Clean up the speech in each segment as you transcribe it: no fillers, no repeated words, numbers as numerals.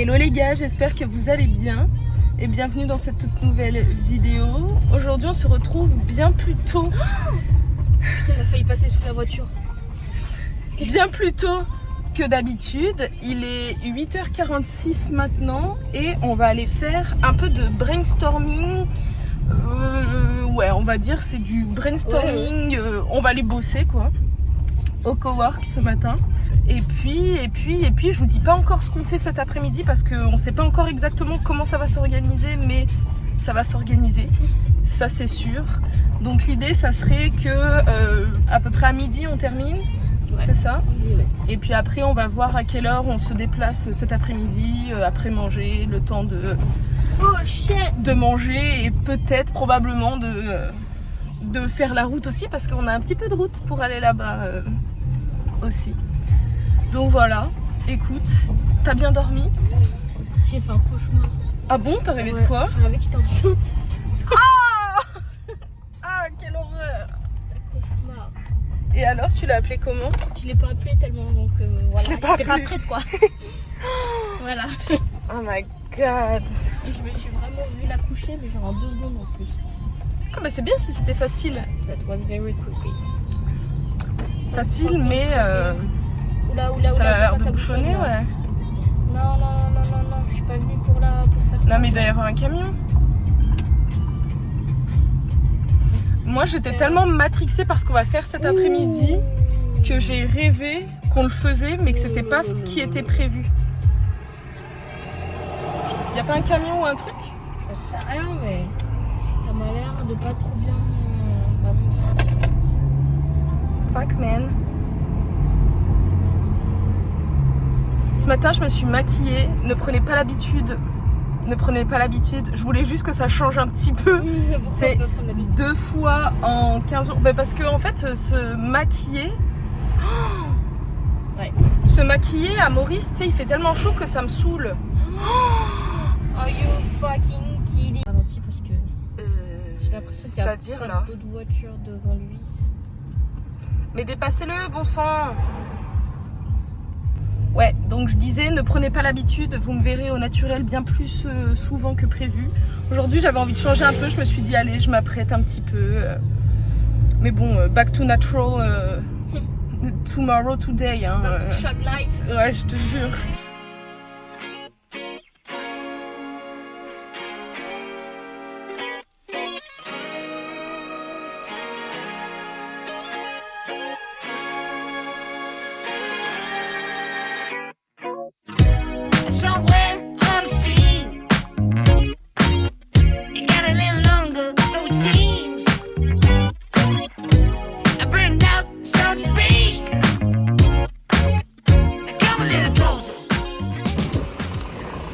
Hello les gars, j'espère que vous allez bien et bienvenue dans cette toute nouvelle vidéo. Aujourd'hui on se retrouve bien plus tôt. Putain, elle a failli passer sous la voiture. Bien plus tôt que d'habitude. Il est 8h46 maintenant et on va aller faire un peu de brainstorming. Ouais, on va dire c'est du brainstorming. On va aller bosser quoi au cowork ce matin. Et puis, je vous dis pas encore ce qu'on fait cet après-midi parce qu'on sait pas encore exactement comment ça va s'organiser, mais ça va s'organiser, ça c'est sûr. Donc l'idée, ça serait que à peu près à midi on termine, ouais, c'est ça. Midi, ouais. Et puis après, on va voir à quelle heure on se déplace cet après-midi, après manger, le temps de manger et peut-être probablement de faire la route aussi parce qu'on a un petit peu de route pour aller là-bas aussi. Donc voilà, écoute, t'as bien dormi? J'ai fait un cauchemar. Ah bon? T'as rêvé de quoi? J'ai rêvé que j'étais enceinte. Ah, quelle horreur! Un cauchemar. Et alors, tu l'as appelé comment? Je l'ai pas appelé tellement, donc voilà. J'étais pas prête quoi. Voilà. Oh my god! Et je me suis vraiment vue la coucher, mais genre en 2 secondes en plus. Ah bah c'est bien si c'était facile. That was very creepy. Facile, mais Oula, ça a l'air pourquoi de ça bouchonner, bouchonne, là? ouais. Non, je suis pas venue pour faire Non ça. mais il doit y avoir un camion. Moi j'étais tellement matrixée par ce qu'on va faire cet après-midi que j'ai rêvé qu'on le faisait mais que c'était pas ce qui était prévu. Y a pas un camion ou un truc? Je sais rien, mais ça m'a l'air de pas trop bien avancer. Fuck man. Ce matin je me suis maquillée, ne prenez pas l'habitude. Je voulais juste que ça change un petit peu. C'est 2 fois en 15 jours. Parce que en fait se maquiller se maquiller à Maurice, tu sais, il fait tellement chaud que ça me saoule. Are you fucking kidding? Ralenti parce que j'ai l'impression qu'il y a c'est-à-dire pas là d'autres voitures devant lui. Mais dépassez-le, bon sang. Ouais, donc je disais, ne prenez pas l'habitude, vous me verrez au naturel bien plus souvent que prévu. Aujourd'hui, j'avais envie de changer un peu, je me suis dit, allez, je m'apprête un petit peu. Mais bon, back to natural, tomorrow, today. Hein, Shot life. ouais, je te jure.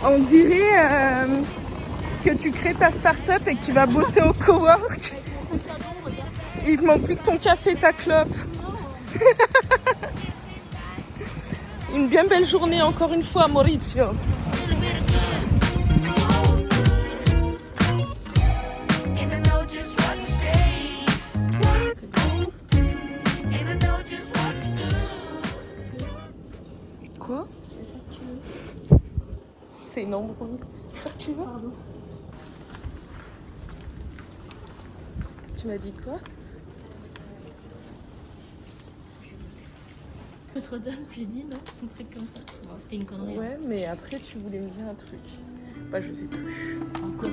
On dirait que tu crées ta start-up et que tu vas bosser au cowork. Il ne manque plus que ton café et ta clope. Une bien belle journée encore une fois à Mauricio. Quoi? C'est une embrouille. C'est ça que tu veux? Pardon. Tu m'as dit quoi? Notre-Dame, j'ai dit non? Un truc comme ça. Bon, c'était une connerie. Ouais, mais après tu voulais me dire un truc. Bah je sais plus. Encore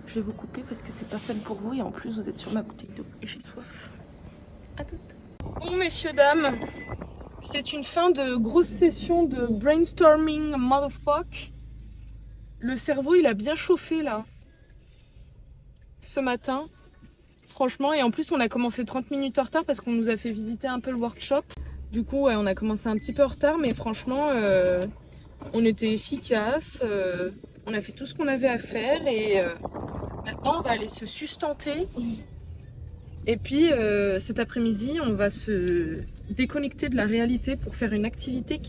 Je vais vous couper parce que c'est pas fun pour vous et en plus vous êtes sur ma bouteille d'eau et j'ai soif. À toutes. Bon messieurs, dames, c'est une fin de grosse session de brainstorming motherfuck. Le cerveau il a bien chauffé là, ce matin. Franchement, et en plus on a commencé 30 minutes en retard parce qu'on nous a fait visiter un peu le workshop. Du coup ouais, on a commencé un petit peu en retard mais franchement on était efficace. On a fait tout ce qu'on avait à faire et maintenant on va aller se sustenter. Et puis cet après-midi on va se déconnecter de la réalité pour faire une activité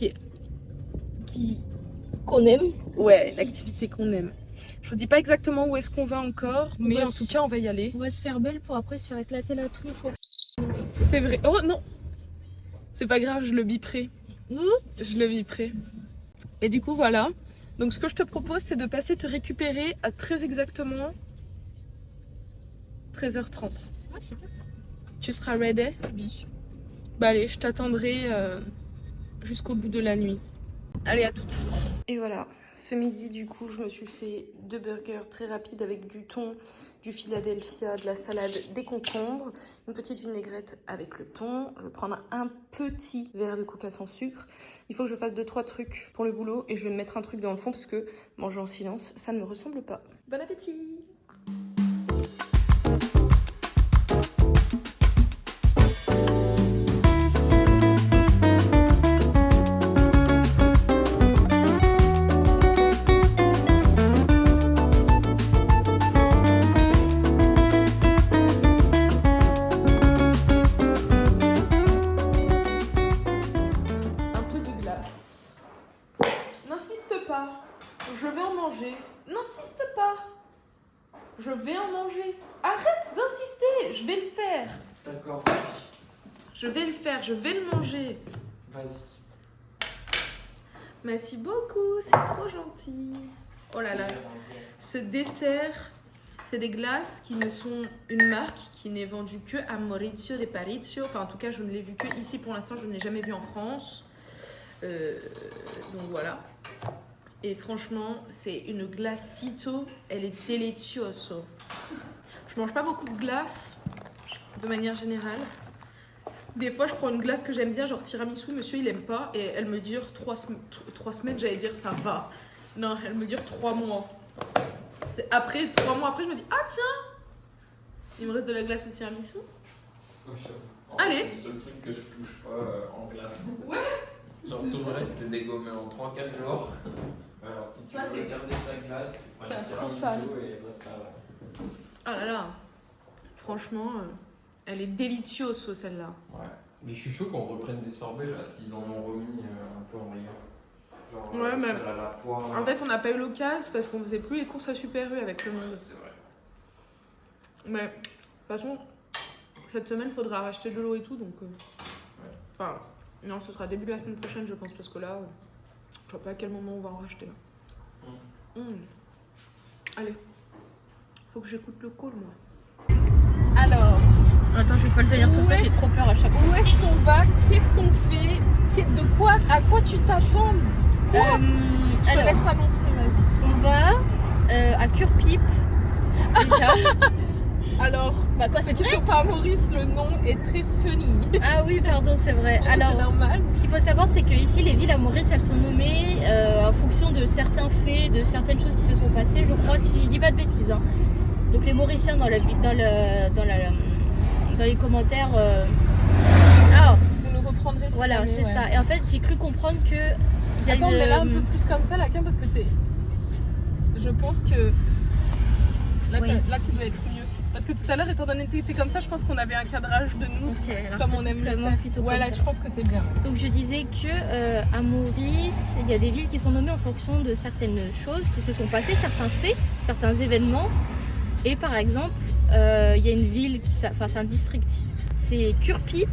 Qu'on aime. Ouais, l'activité qu'on aime. Je vous dis pas exactement où est-ce qu'on va encore, mais en tout cas on va y aller. On va se faire belle pour après se faire éclater la tronche. C'est vrai. Oh non, c'est pas grave, je le biperai. Je le biperai. Et du coup voilà. Donc ce que je te propose c'est de passer te récupérer à très exactement 13h30. Ouais, super. Tu seras ready? Bien sûr. Bah allez, je t'attendrai jusqu'au bout de la nuit. Allez, à toutes. Et voilà, ce midi du coup je me suis fait 2 burgers très rapides avec du thon, du Philadelphia, de la salade, des concombres, une petite vinaigrette avec le thon. Je vais prendre un petit verre de coca sans sucre. Il faut que je fasse 2-3 trucs pour le boulot et je vais me mettre un truc dans le fond parce que manger en silence, ça ne me ressemble pas. Bon appétit! N'insiste pas, je vais en manger. N'insiste pas, je vais en manger. Arrête d'insister, je vais le faire. D'accord, vas-y. Je vais le faire, je vais le manger. Vas-y. Merci beaucoup, c'est trop gentil. Oh là là, ce dessert, c'est des glaces qui ne sont une marque qui n'est vendue que à Maurizio de Parizio. Enfin, en tout cas, je ne l'ai vu que ici pour l'instant, je ne l'ai jamais vu en France. Donc voilà. Et franchement, c'est une glace Tito, elle est delicioso. Je mange pas beaucoup de glace de manière générale. Des fois, je prends une glace que j'aime bien, genre tiramisu, monsieur il aime pas, et elle me dure 3 semaines, j'allais dire ça va. Non, elle me dure 3 mois. Après, 3 mois après, je me dis, ah tiens, il me reste de la glace au tiramisu. Allez. C'est le seul truc que je touche pas en glace. Ouais. Genre tout le reste c'est dégommé en 3-4 jours. Alors si tu Toi, veux t'es- garder ta glace, tu prends t'es un un trop tiramisu et basta. Ah là là, franchement, elle est delicioso celle-là. Ouais. Mais je suis chaud qu'on reprenne des sorbets là, s'ils en ont remis un peu en rigueur. Genre Ouais, mais- celle à la poire. En fait, on n'a pas eu l'occasion parce qu'on faisait plus les courses à Super U avec le monde. C'est vrai. Mais de toute façon, cette semaine, il faudra racheter de l'eau et tout, donc... Enfin, non, ce sera début de la semaine prochaine, je pense, parce que là, je vois pas à quel moment on va en racheter. Allez, faut que j'écoute le call, moi. Alors, Attends, je vais pas le tenir comme ça, j'ai trop peur à chaque fois. où est-ce qu'on va? Qu'est-ce qu'on fait? De quoi? À quoi tu t'attends? Je te Alors, laisse annoncer, vas-y. on va à Cure-Pipe. Déjà. Alors, Bah quoi, c'est ceux qui vrai? sont pas à Maurice, le nom est très funny. Ah oui, pardon, c'est vrai. Pour nous, Alors, c'est normal. ce qu'il faut savoir, c'est que ici, les villes à Maurice, elles sont nommées en fonction de certains faits, de certaines choses qui se sont passées, je crois, si je dis pas de bêtises. Hein. Donc les Mauriciens dans les commentaires. Ah, Vous nous reprendrez si voilà, jamais, c'est ouais. ça. Et en fait, j'ai cru comprendre que. Il y a Attends, une- mais là un peu plus comme ça, là, Kim, parce que t'es. Je pense que. Là, Oui. là, tu dois être mieux. Parce que tout à l'heure, étant donné que t'étais comme ça, je pense qu'on avait un cadrage de nous, Ok, alors comme on aime le vraiment faire. plutôt Ouais, comme là, ça. je pense que t'es bien. Donc je disais que à Maurice, il y a des villes qui sont nommées en fonction de certaines choses qui se sont passées, certains faits, certains événements. Et par exemple, il y a une ville, enfin c'est un district, c'est Cure-Pipe.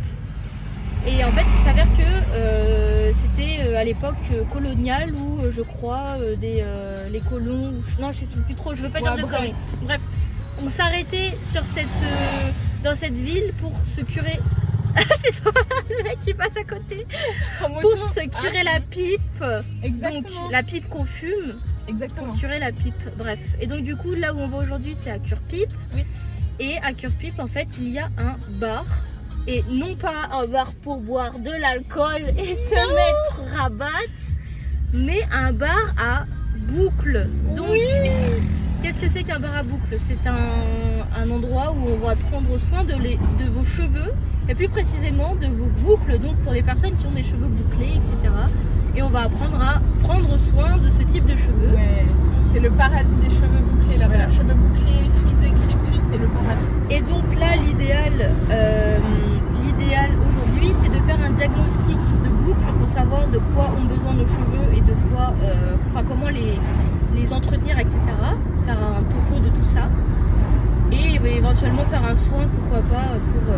Et en fait, il s'avère que c'était à l'époque coloniale où je crois les colons, non je sais plus trop, je veux pas Ouais, dire de bref. conneries. Bref, on s'arrêtait sur dans cette ville pour se curer. C'est toi le mec qui passe à côté. En Pour moto, se curer la pipe. exactement. Donc la pipe qu'on fume. Exactement. Curer la pipe, bref. Et donc du coup, là où on va aujourd'hui, c'est à Cure-Pipe. Oui. Et à Cure-Pipe, en fait, il y a un bar. Et non pas un bar pour boire de l'alcool et se mettre rabatte, mais un bar à boucle. Donc, qu'est-ce que c'est qu'un bar à boucle? C'est un endroit où on va prendre soin de vos cheveux, et plus précisément de vos boucles, donc pour les personnes qui ont des cheveux bouclés, etc. Et on va apprendre à prendre soin de ce type de cheveux. Ouais. C'est le paradis des cheveux bouclés là-bas. Voilà. Cheveux bouclés, frisés, crépus, c'est le paradis. Et donc là, l'idéal aujourd'hui, c'est de faire un diagnostic de boucle pour savoir de quoi ont besoin nos cheveux et de quoi, comment les entretenir, etc. Faire un topo de tout ça. Et éventuellement faire un soin, pourquoi pas, pour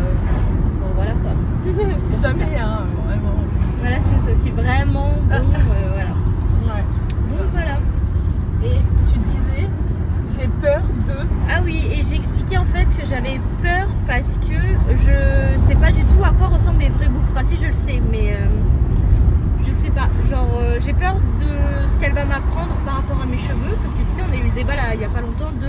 voilà quoi. Si jamais, hein, vraiment. Voilà, c'est ça, c'est vraiment bon, voilà. Ouais. Donc voilà. Et tu disais, j'ai peur de. Ah oui, et j'ai expliqué en fait que j'avais peur parce que je sais pas du tout à quoi ressemblent les vraies boucles. Enfin si, je le sais, mais je sais pas. Genre j'ai peur de ce qu'elle va m'apprendre par rapport à mes cheveux, parce que tu sais, on a eu le débat là il y a pas longtemps de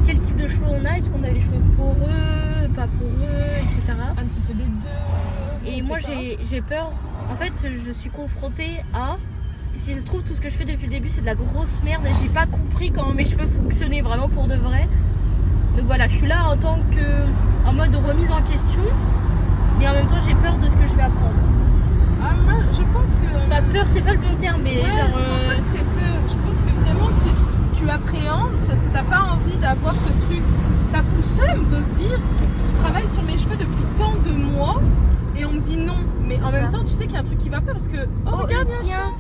quel type de cheveux on a. Est-ce qu'on a des cheveux poreux, pas poreux, etc. Un petit peu des deux. Et moi j'ai peur. En fait, je suis confrontée à. Si se trouve, tout ce que je fais depuis le début, c'est de la grosse merde et j'ai pas compris comment mes cheveux fonctionnaient vraiment pour de vrai. Donc voilà, je suis là en mode remise en question, mais en même temps, j'ai peur de ce que je vais apprendre. Ah, moi, je pense que. Pas peur, c'est pas le bon terme, mais Ouais, genre. je pense pas que t'aies peur. Je pense que vraiment tu appréhendes parce que t'as pas envie d'avoir ce truc. Ça fout le seum de se dire je travaille sur mes cheveux depuis tant de mois et on me dit non. Mais en même temps, tu sais qu'il y a un truc qui va pas parce que. Oh, regarde le chien.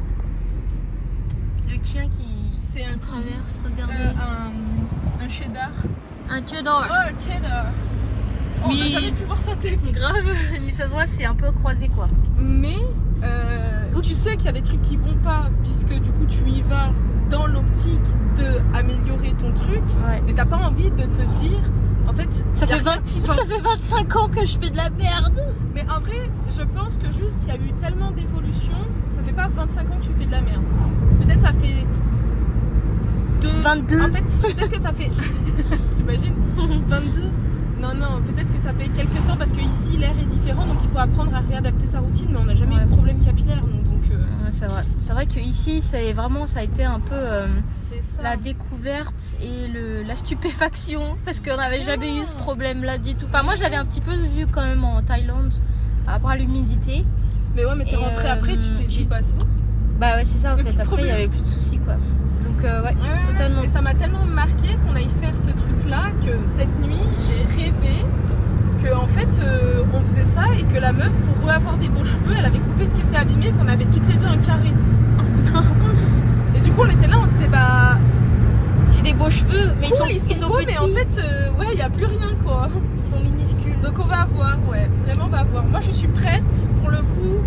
Le chien qui C'est un traverse, regardez. un cheddar. Un cheddar. Oh, un cheddar. Oh, on n'a Mais- jamais pu voir sa tête. Grave, mais ça se voit, c'est un peu croisé quoi. Mais tu sais qu'il y a des trucs qui vont pas puisque du coup tu y vas dans l'optique de améliorer ton truc. Ouais. Mais t'as pas envie de te dire en fait Ça y a fait, rien qui va. ça fait 25 ans que je fais de la merde. Mais en vrai je pense que juste il y a eu tellement d'évolution. Ça fait pas 25 ans que tu fais de la merde. Peut-être ça fait 22. En fait peut-être que ça fait t'imagines 22. Non, peut-être que ça fait quelques temps parce que ici l'air est différent donc il faut apprendre à réadapter sa routine, mais on n'a jamais eu de problème capillaire donc Ouais, c'est vrai. C'est vrai que ici, ça a été un peu c'est ça. la découverte et la stupéfaction parce qu'on n'avait jamais eu ce problème-là du tout. Enfin, moi, j'avais un petit peu vu quand même en Thaïlande par rapport à l'humidité. Mais ouais, mais t'es Et, rentré après, tu t'es dit bah c'est bon. Bah ouais, c'est ça en Le fait. petit Après, il problème. n'y avait plus de soucis quoi. Donc ouais, Ouais, totalement. Et ça m'a tellement marqué qu'on aille faire ce truc-là que cette nuit j'ai rêvé que en fait on faisait ça et que la meuf pour avoir des beaux cheveux elle avait coupé ce qui était abîmé et qu'on avait toutes les deux un carré. Et du coup on était là, on disait bah J'ai des beaux cheveux, mais cool, ils sont beaux petits. mais en fait ouais il n'y a plus rien quoi. Ils sont minuscules. Donc on va voir, ouais, vraiment on va voir. Moi je suis prête pour le coup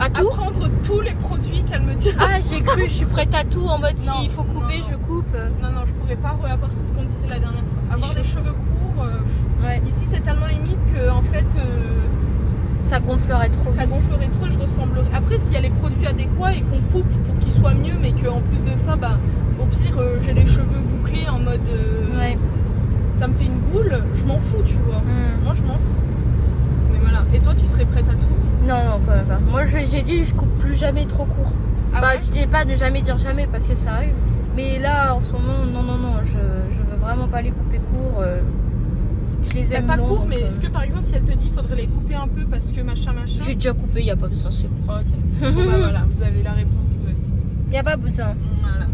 À à tout. prendre tous les produits qu'elle me dira. Ah, j'ai cru, je suis prête à tout en mode Non, s'il faut couper, non. je coupe. Non, je pourrais pas avoir, c'est ce qu'on disait la dernière fois. Avoir cheveux. des cheveux courts, Ouais, ici c'est tellement limite que en fait ça gonflerait trop ça vite. gonflerait trop et je ressemblerais. Après, s'il y a les produits adéquats et qu'on coupe pour qu'ils soient mieux, mais qu'en plus de ça, bah au pire j'ai les cheveux bouclés en mode Ouais. ça me fait une boule, je m'en fous, tu vois. Moi je m'en fous. Mais voilà. Et toi, tu serais prête à tout? Non, quand même pas. Moi, j'ai dit, je coupe plus jamais trop court. Ah Bah, ouais je dis pas de jamais dire jamais parce que ça arrive. Mais là, en ce moment, non, je veux vraiment pas les couper court. Je les Bah, aime pas longs, court, donc, mais est-ce que par exemple, si elle te dit faudrait les couper un peu parce que machin J'ai déjà coupé, y a pas besoin, c'est bon. Oh, ok. Bon bah voilà, vous avez la réponse vous aussi. Y a pas besoin. Voilà.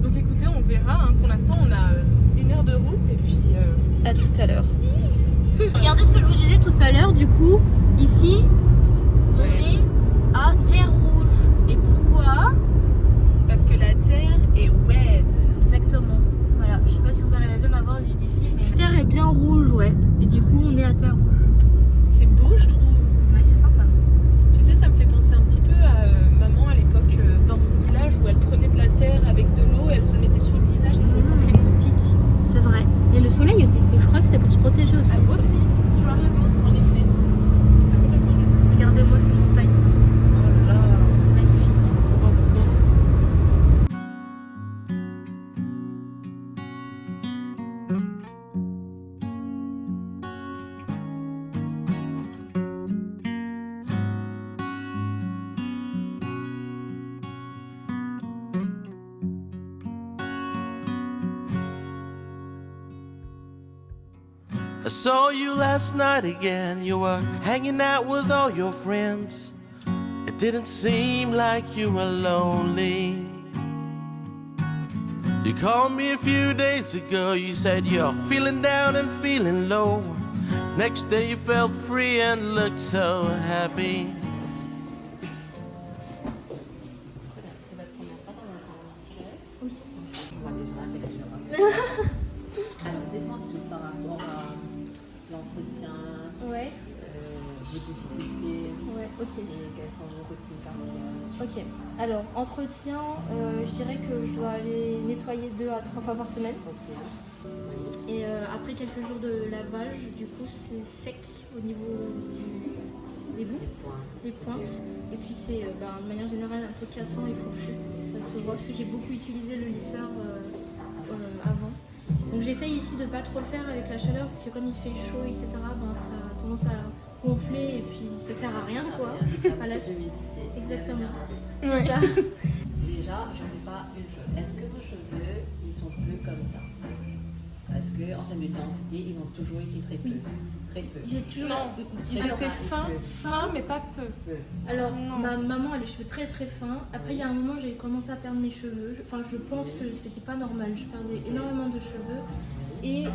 Donc écoutez, on verra. Hein. Pour l'instant, on a 1 heure de route et puis. À tout à l'heure. Regardez ce que je vous disais tout à l'heure, du coup, ici, on est à Terre Rouge. Et pourquoi? Parce que la terre est red. Exactement. Voilà, je sais pas si vous en avez bien à voir vu d'ici, mais la terre est bien rouge, ouais. Et du coup, on est à Terre Rouge. C'est beau, je trouve. Ouais, c'est sympa. Tu sais, ça me fait penser un petit peu à maman à l'époque dans son village où elle prenait de la terre avec de l'eau et elle se le mettait sur le visage, c'était contre les moustiques. C'est vrai. Et le soleil aussi, je crois que c'était pour se protéger aussi. Ah, aussi, tu as raison, en effet. T'as complètement raison. Regardez-moi ces montagnes Oh là là. magnifiques. Bon, bon. I saw you last night again. You were hanging out with all your friends. It didn't seem like you were lonely. You called me a few days ago. You said you're feeling down and feeling low. Next day you felt free and looked so happy. Alors, dites-moi tout par rapport à l'entretien, Ouais, vos difficultés ouais, ok. et quels sont vos routines familiales. Ok. Alors, entretien, je dirais que je dois aller nettoyer 2 à 3 fois par semaine. Ok. Et après quelques jours de lavage, du coup, c'est sec au niveau des bouts, Les points. des pointes. Et puis c'est de manière générale un peu cassant et fourchu. Ça se voit parce que j'ai beaucoup utilisé le lisseur avant. Donc j'essaye ici de pas trop le faire avec la chaleur parce que comme il fait chaud, etc., ça a tendance à gonfler et puis ça sert à rien quoi. Voilà, Plus d'humidité. exactement. Ouais. C'est ça. Déjà, je ne sais pas une chose. Est-ce que vos cheveux, ils sont peu comme ça? Parce que en termes de densité, ils ont toujours été très peu. Très peu. J'ai toujours. Non, ils étaient fins, mais pas peu. Peu. Alors, Non. ma maman a les cheveux très très fins. Après, il y a un moment, j'ai commencé à perdre mes cheveux. Je pense que c'était pas normal. Je perdais énormément de cheveux. Et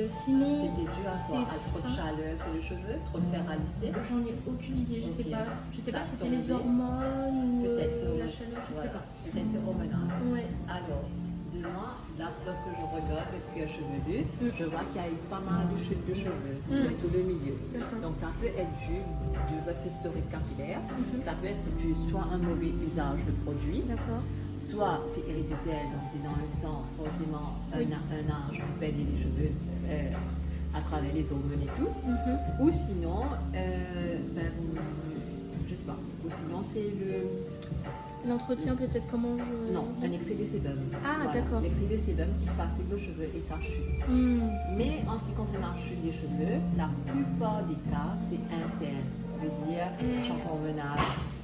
sinon, C'était dû à c'est quoi? À trop de fin. chaleur sur les cheveux? Trop de fer à lisser? J'en ai aucune idée, je sais Ok. pas. Je sais pas Ça si a c'était les tombé. hormones ou Peut-être c'est la chaleur, je sais voilà. pas. Peut-être c'est hormonal. Ouais. Alors, de moi, là, lorsque je regarde le cuir chevelu, Mm. je vois qu'il y a eu pas mal de chutes de cheveux, Mm. surtout le milieu. D'accord. Donc, ça peut être dû de votre historique capillaire, Mhm. ça peut être dû soit un mauvais usage de produits, D'accord. soit c'est héréditaire, donc c'est dans le sang, forcément Oui. un âge, vous perdez les cheveux à travers les hormones et tout. Mhm. Ou sinon, je sais pas, ou sinon c'est L'entretien, peut-être comment je. non, un excès de sébum. Ah, Voilà, d'accord. l'excès de sébum qui fatigue le cheveu et ça chute. Hmm. Mais en ce qui concerne la chute des cheveux, la plupart des cas, c'est interne. Ça veut dire changement hormonal,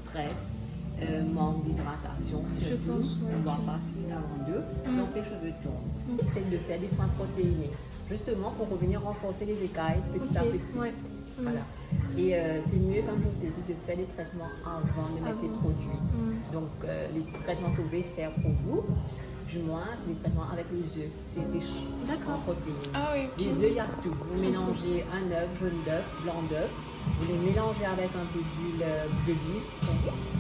stress, manque d'hydratation, Je surtout, pense, ouais, on ne boit ok. pas suffisamment d'eau, Mm. donc les cheveux tombent. Mm. Essaye de faire des soins protéinés, justement pour revenir renforcer les écailles petit à Ok, petit. ouais. Voilà. Et c'est mieux, comme je vous ai dit, de faire des traitements avant de mettre les Avant. produits. Hmm. Donc, les traitements que vous pouvez faire pour vous, du moins, c'est des traitements avec les œufs. C'est riche en D'accord. protéines. Ah oui, Les œufs, il y a tout. Vous mélangez un œuf, jaune d'œuf, blanc d'œuf. Vous les mélangez avec un peu d'huile d'olive,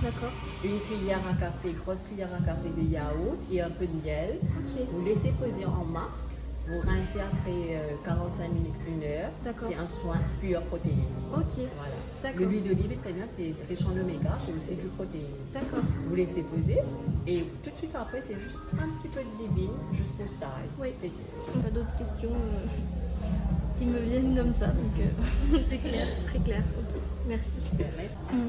D'accord. une cuillère à café, grosse cuillère à café de yaourt et un peu de miel. Ok. Vous laissez poser en masque. Vous rincez après 45 minutes, 1 heure. D'accord. C'est un soin pur protéine. Ok. Voilà. D'accord. L'huile d'olive est très bien, c'est riche en oméga, c'est aussi du protéine. D'accord. Vous laissez poser et tout de suite après, c'est juste un petit peu de divine, juste pour style. Oui. C'est Pas d'autres questions qui me viennent comme ça, donc c'est clair, très clair. Ok, merci.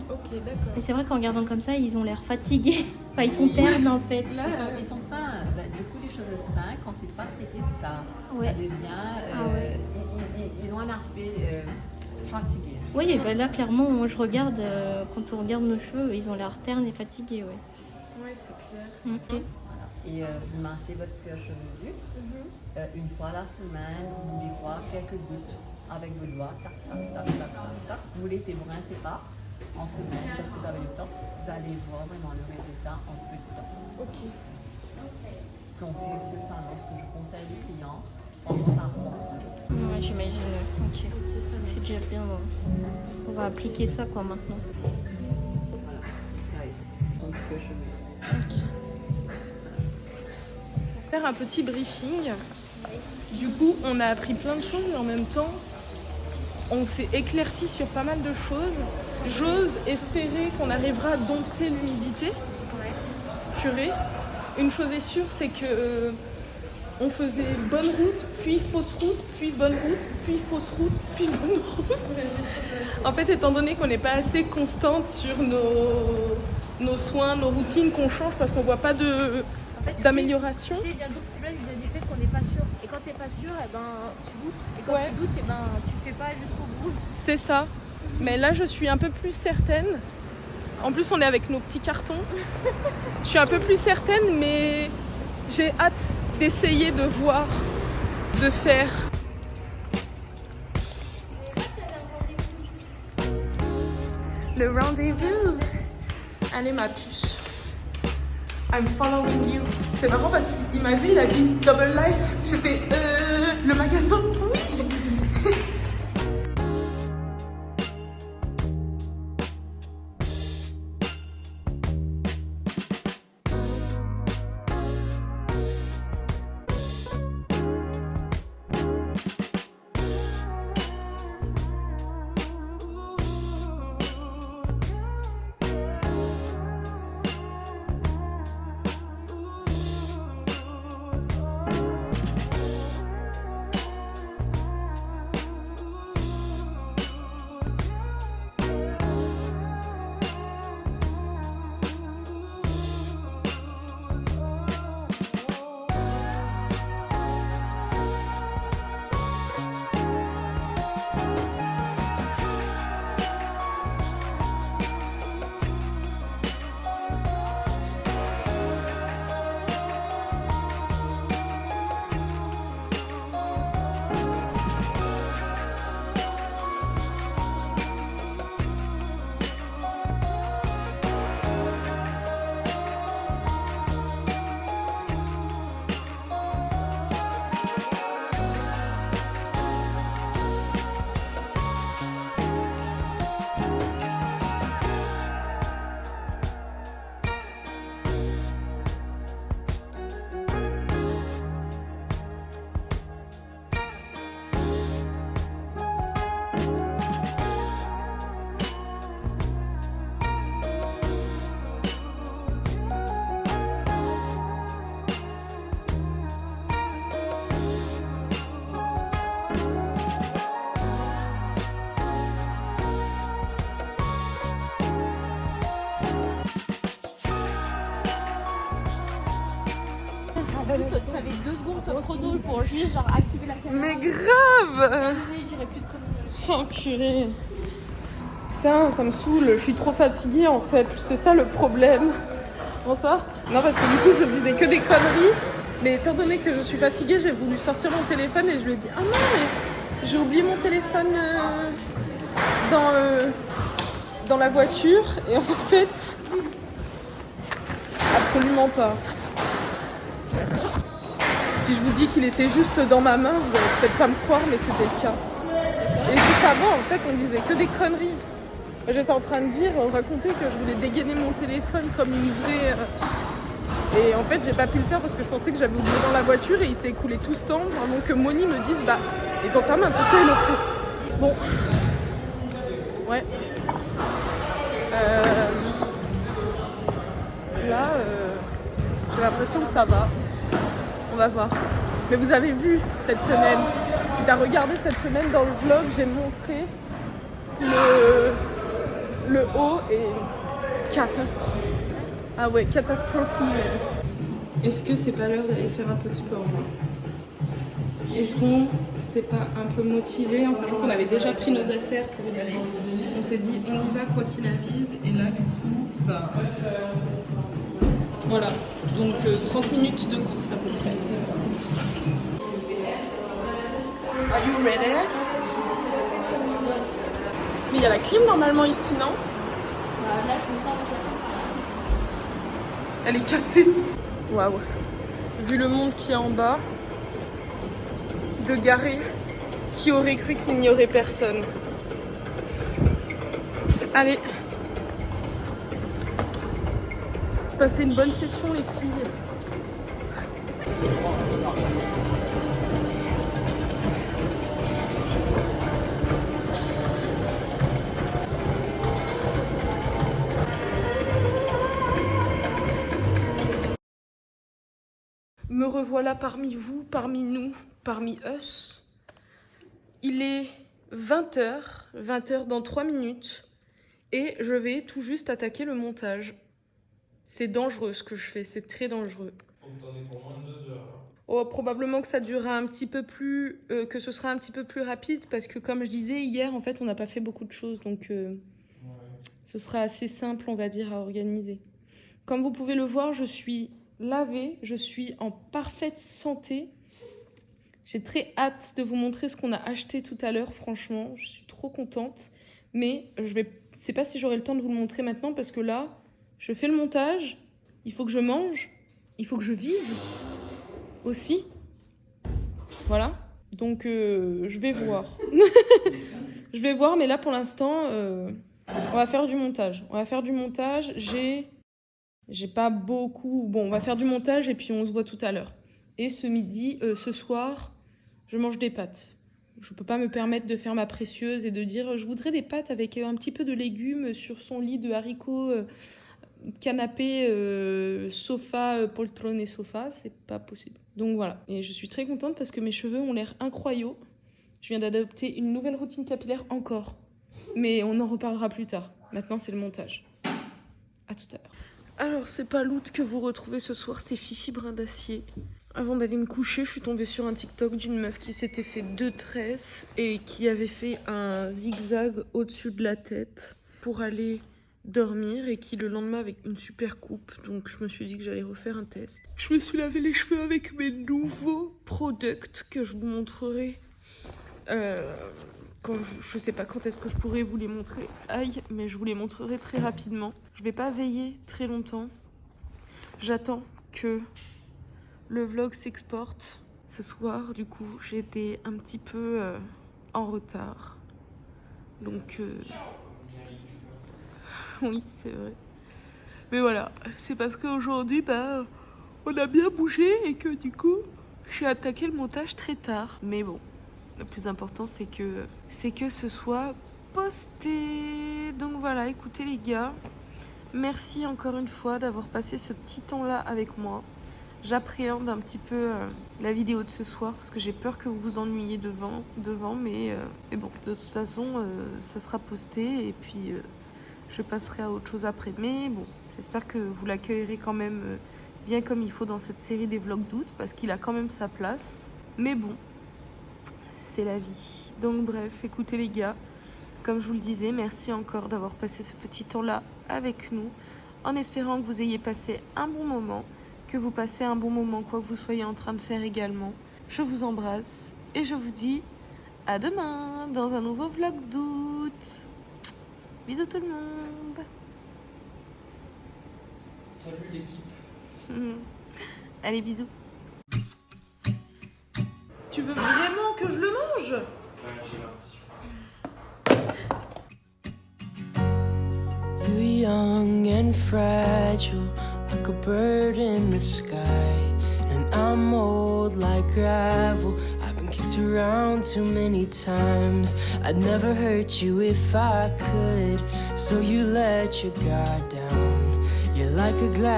ok, d'accord. Et c'est vrai qu'en regardant comme ça, ils ont l'air fatigués. Enfin, ils sont ternes en fait. Là, Ils sont fins. Bah, du coup, les cheveux fins, quand c'est pas traité, ça Ouais. devient. Ah ouais. Ils ont un aspect fatigué. Oui, et bah là, clairement, moi, je regarde, quand on regarde nos cheveux, ils ont l'air ternes et fatigués, ouais. ouais, c'est clair. Ok. Et vous massez votre cuir chevelu une fois la semaine ou des fois quelques gouttes avec vos doigts. Tac, tac, tac, tac, tac, tac. Vous laissez rincer pas en semaine parce que vous avez du temps. Vous allez voir vraiment le résultat en peu de temps. Ok. Ce qu'on fait ici au salon, ce que je conseille aux clients, franchement, ça avance. Ouais, j'imagine. Ok. Ok, ça va. C'est déjà bien. On va appliquer ça, quoi, maintenant. Voilà, ça y est. Donc, cuir chevelu. Ok. Faire un petit briefing. Du coup, on a appris plein de choses et en même temps, on s'est éclairci sur pas mal de choses. J'ose espérer qu'on arrivera à dompter l'humidité. Purée. Une chose est sûre, c'est que on faisait bonne route, puis fausse route, puis bonne route, puis fausse route, puis bonne route. En fait, étant donné qu'on n'est pas assez constante sur nos soins, nos routines, qu'on change parce qu'on voit pas d'amélioration. Tu sais, il y a d'autres problèmes du fait qu'on n'est pas sûr. Et quand tu n'es pas sûr, eh ben, tu doutes. Et quand Ouais. tu doutes, eh ben, tu fais pas jusqu'au bout. C'est ça. Mais là, je suis un peu plus certaine. En plus, on est avec nos petits cartons. Je suis un peu plus certaine, mais j'ai hâte d'essayer de voir, de faire. Le rendez-vous. Allez ma puce. I'm following you. C'est marrant parce qu'il m'a vu, il a dit Double Life. J'ai fait le magasin. Oui. T'avais 2 secondes comme chrono pour juste genre activer la caméra. Mais grave. J'irai plus de conneries. Oh purée. Putain, ça me saoule, je suis trop fatiguée en fait, c'est ça le problème. Bonsoir. Non, parce que du coup je disais que des conneries, mais étant donné que je suis fatiguée, j'ai voulu sortir mon téléphone et je lui ai dit ah non mais j'ai oublié mon téléphone dans la voiture et en fait absolument pas. Si je vous dis qu'il était juste dans ma main, vous allez peut-être pas me croire, mais c'était le cas. Et juste avant, en fait, on disait que des conneries. J'étais en train de raconter que je voulais dégainer mon téléphone comme une vraie... Et en fait, j'ai pas pu le faire parce que je pensais que j'avais oublié dans la voiture et il s'est écoulé tout ce temps avant que Moni me dise bah, et dans ta main, ton téléphone. Bon. Ouais. Là, j'ai l'impression que ça va. On va voir. Mais vous avez vu cette semaine, si tu as regardé cette semaine dans le vlog, j'ai montré le haut et catastrophe. Ah ouais, catastrophe. Est-ce que c'est pas l'heure d'aller faire un peu de sport là? Est-ce qu'on s'est pas un peu motivé en sachant qu'on avait déjà pris nos affaires pour y aller? On s'est dit on y va quoi qu'il arrive et là du coup, bah... Voilà, donc 30 minutes de course à peu près. Are you ready? Mais il y a la clim normalement ici, non? Bah là je me sens Elle est cassée. Waouh. Vu le monde qui est en bas, de garer, qui aurait cru qu'il n'y aurait personne? Allez. Passez une bonne session les filles. Me revoilà parmi vous, parmi nous, parmi us. Il est 20h dans 3 minutes et je vais tout juste attaquer le montage. C'est dangereux ce que je fais, c'est très dangereux. Faut que t'en aies pour moins de 2 heures. Hein. Oh, probablement que ça durera un petit peu plus, que ce sera un petit peu plus rapide parce que comme je disais hier, en fait, on n'a pas fait beaucoup de choses, donc ce sera assez simple, on va dire, à organiser. Comme vous pouvez le voir, je suis lavée, je suis en parfaite santé. J'ai très hâte de vous montrer ce qu'on a acheté tout à l'heure, franchement, je suis trop contente. Mais je vais sais pas si j'aurai le temps de vous le montrer maintenant parce que là, je fais le montage, il faut que je mange, il faut que je vive aussi. Voilà, donc je vais voir. Je vais voir, mais là pour l'instant, on va faire du montage. J'ai pas beaucoup... Bon, on va faire du montage et puis on se voit tout à l'heure. Et ce soir, je mange des pâtes. Je peux pas me permettre de faire ma précieuse et de dire je voudrais des pâtes avec un petit peu de légumes sur son lit de haricots, canapé, sofa, poltrone et sofa. C'est pas possible. Donc voilà. Et je suis très contente parce que mes cheveux ont l'air incroyables. Je viens d'adopter une nouvelle routine capillaire encore. Mais on en reparlera plus tard. Maintenant, c'est le montage. À tout à l'heure. Alors, c'est pas Loot que vous retrouvez ce soir, c'est Fifi Brin d'Acier. Avant d'aller me coucher, je suis tombée sur un TikTok d'une meuf qui s'était fait 2 tresses et qui avait fait un zigzag au-dessus de la tête pour aller dormir et qui le lendemain avait une super coupe. Donc je me suis dit que j'allais refaire un test. Je me suis lavé les cheveux avec mes nouveaux products que je vous montrerai. Je sais pas quand est-ce que je pourrais vous les montrer. Aïe, mais je vous les montrerai très rapidement. Je vais pas veiller très longtemps. J'attends que le vlog s'exporte. Ce soir, du coup, j'ai été un petit peu en retard. Donc, oui, c'est vrai. Mais voilà, c'est parce qu'aujourd'hui, on a bien bougé et que du coup, j'ai attaqué le montage très tard. Mais bon, le plus important, c'est que ce soit posté. Donc voilà, écoutez les gars, merci encore une fois d'avoir passé ce petit temps-là avec moi. J'appréhende un petit peu la vidéo de ce soir parce que j'ai peur que vous vous ennuyiez devant mais bon, de toute façon, ça sera posté et puis je passerai à autre chose après. Mais bon, j'espère que vous l'accueillerez quand même bien comme il faut dans cette série des vlogs d'août parce qu'il a quand même sa place. Mais bon, c'est la vie. Donc bref, écoutez les gars, comme je vous le disais, merci encore d'avoir passé ce petit temps-là avec nous, en espérant que vous ayez passé un bon moment, que vous passez un bon moment, quoi que vous soyez en train de faire également. Je vous embrasse et je vous dis à demain dans un nouveau vlog d'août. Bisous tout le monde. Salut l'équipe. Allez, bisous. Tu veux vraiment que je le mange ? J'ai l'impression. You're young and fragile, like a bird in the sky. And I'm old like gravel, I've been kicked around too many times. I'd never hurt you if I could, so you let your guard down. You're like a glass